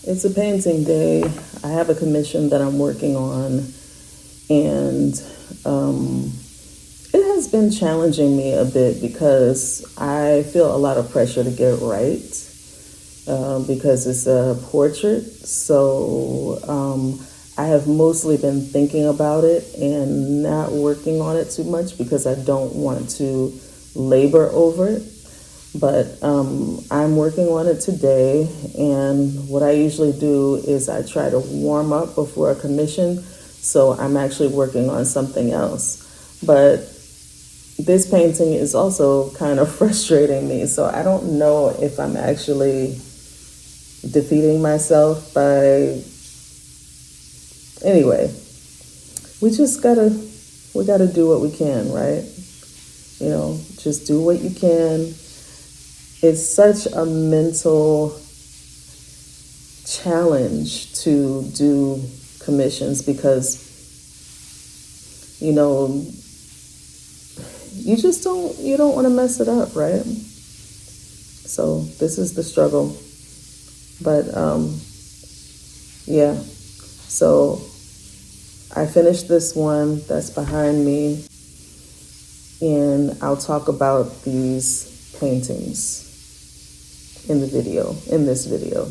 It's a painting day. I have a commission that I'm working on, and it has been challenging me a bit because I feel a lot of pressure to get it right because it's a portrait. So I have mostly been thinking about it and not working on it too much because I don't want to labor over it. But I'm working on it today, and what I usually do is I try to warm up before a commission, so I'm actually working on something else. But this painting is also kind of frustrating me, so I don't know if I'm actually defeating myself by... Anyway, we gotta do what we can, right? You know, just do what you can. It's such a mental challenge to do commissions because, you know, you don't want to mess it up, right? So this is the struggle. But yeah, so I finished this one that's behind me, and I'll talk about these paintings in this video.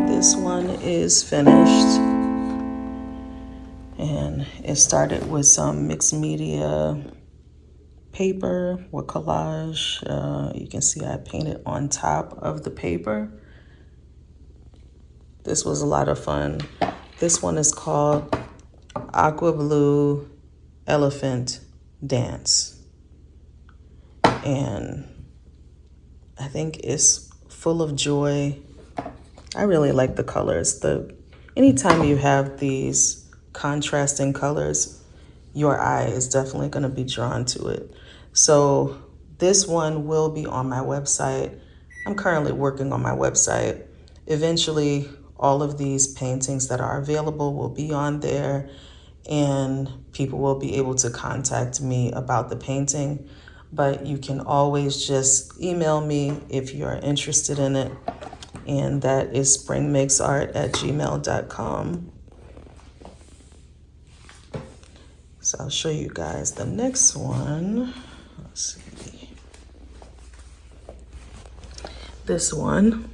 This one is finished, and it started with some mixed media paper with collage. You can see I painted on top of the paper. This was a lot of fun. This one is called Aqua Blue Elephant Dance, and I think it's full of joy. I really like the colors. Anytime you have these contrasting colors, your eye is definitely going to be drawn to it. So this one will be on my website. I'm currently working on my website. Eventually, all of these paintings that are available will be on there, and people will be able to contact me about the painting. But you can always just email me if you're interested in it. And that is springmakesart@gmail.com. So I'll show you guys the next one. Let's see. This one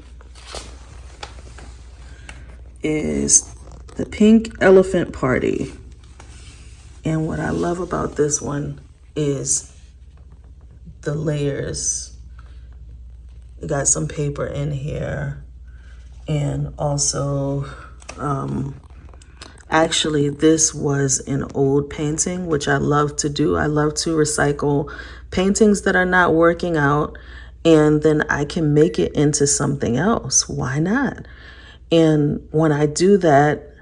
is the Pink Elephant Party. And what I love about this one is the layers. We got some paper in here, and also actually this was an old painting, which I love to do. I love to recycle paintings that are not working out, and then I can make it into something else. Why not? And when I do that,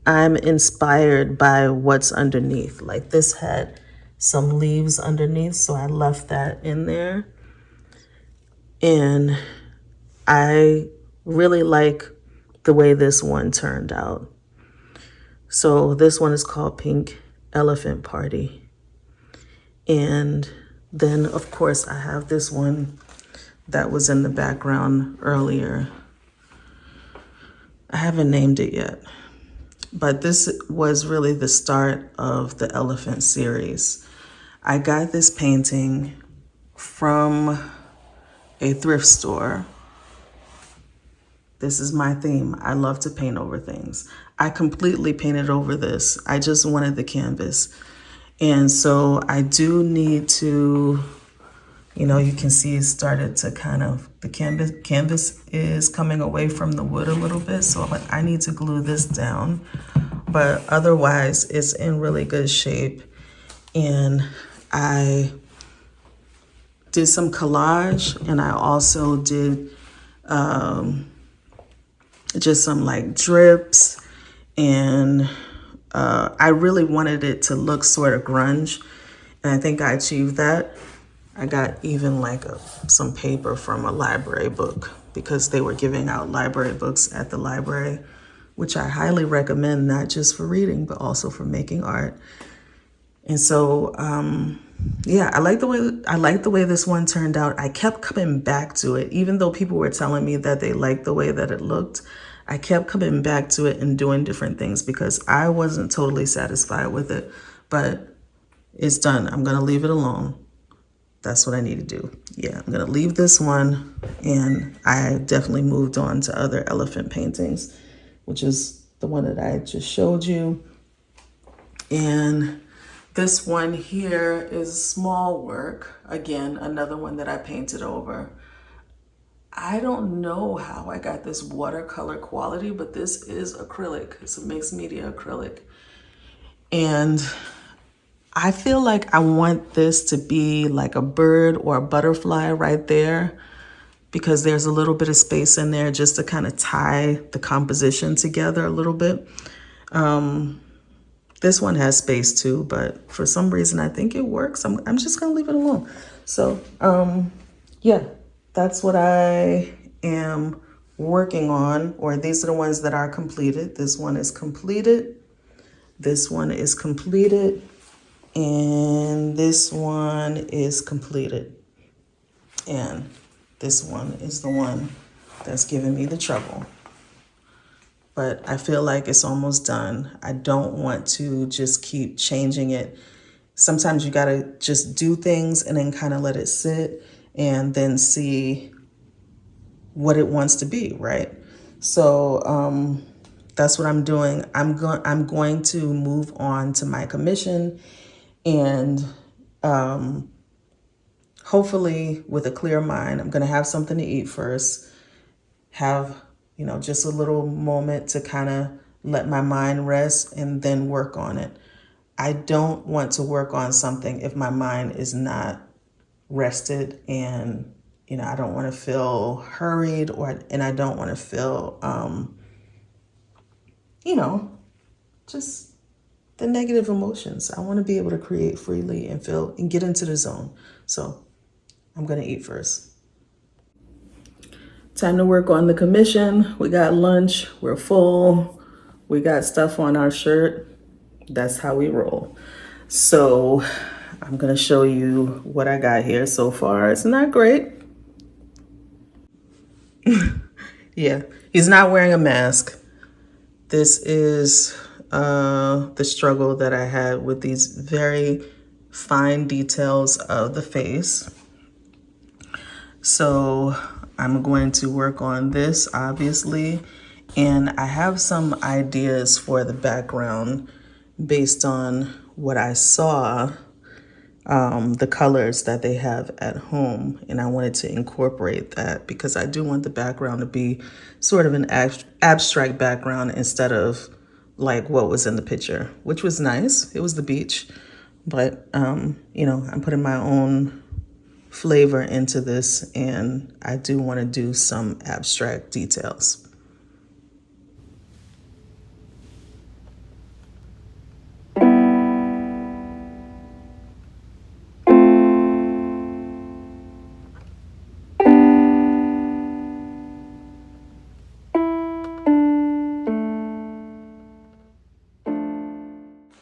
I'm inspired by what's underneath. Like this had some leaves underneath, so I left that in there. And I really like the way this one turned out. So this one is called Pink Elephant Party. And then, of course, I have this one that was in the background earlier. I haven't named it yet, but this was really the start of the elephant series. I got this painting from a thrift store. This is my theme. I love to paint over things. I completely painted over this. I just wanted the canvas. And so I do need to, you can see it started to kind of, the canvas is coming away from the wood a little bit. So I need to glue this down. But otherwise, it's in really good shape. And I did some collage, and I also did just some like drips, and I really wanted it to look sort of grunge, and I think I achieved that. I got even like some paper from a library book, because they were giving out library books at the library, which I highly recommend, not just for reading, but also for making art. And so, yeah, I like the way this one turned out. I kept coming back to it, even though people were telling me that they liked the way that it looked. I kept coming back to it and doing different things because I wasn't totally satisfied with it, but it's done. I'm gonna leave it alone. That's what I need to do. Yeah, I'm gonna leave this one, and I definitely moved on to other elephant paintings, which is the one that I just showed you. And this one here is small work. Again, another one that I painted over. I don't know how I got this watercolor quality, but this is acrylic. It's a mixed media acrylic. And I feel like I want this to be like a bird or a butterfly right there, because there's a little bit of space in there just to kind of tie the composition together a little bit. This one has space too, but for some reason I think it works. I'm just gonna leave it alone. So yeah, that's what I am working on, or these are the ones that are completed. This one is completed. This one is completed. And this one is completed. And this one is the one that's giving me the trouble. But I feel like it's almost done. I don't want to just keep changing it. Sometimes you gotta just do things and then kind of let it sit and then see what it wants to be, right? So that's what I'm doing. I'm going to move on to my commission, and hopefully with a clear mind. I'm gonna have something to eat first, have just a little moment to kind of let my mind rest, and then work on it. I don't want to work on something if my mind is not rested, and I don't want to feel hurried, and I don't want to feel just the negative emotions. I want to be able to create freely and feel and get into the zone. So I'm gonna eat first. Time to work on the commission. We got lunch, we're full, we got stuff on our shirt. That's how we roll. So I'm gonna show you what I got here so far. It's not great. Yeah, he's not wearing a mask. This is the struggle that I had with these very fine details of the face. So I'm going to work on this, obviously, and I have some ideas for the background based on what I saw, the colors that they have at home, and I wanted to incorporate that because I do want the background to be sort of an abstract background instead of like what was in the picture, which was nice. It was the beach, but I'm putting my own flavor into this, and I do want to do some abstract details.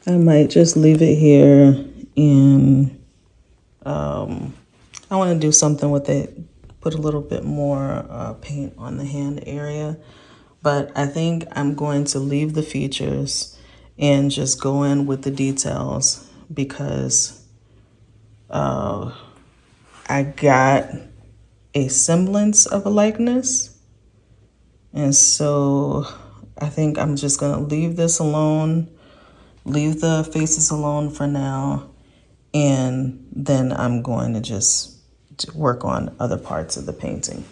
I might just leave it here, and I want to do something with it, put a little bit more paint on the hand area, but I think I'm going to leave the features and just go in with the details, because I got a semblance of a likeness. And so I think I'm just going to leave this alone, leave the faces alone for now, and then I'm going to just work on other parts of the painting.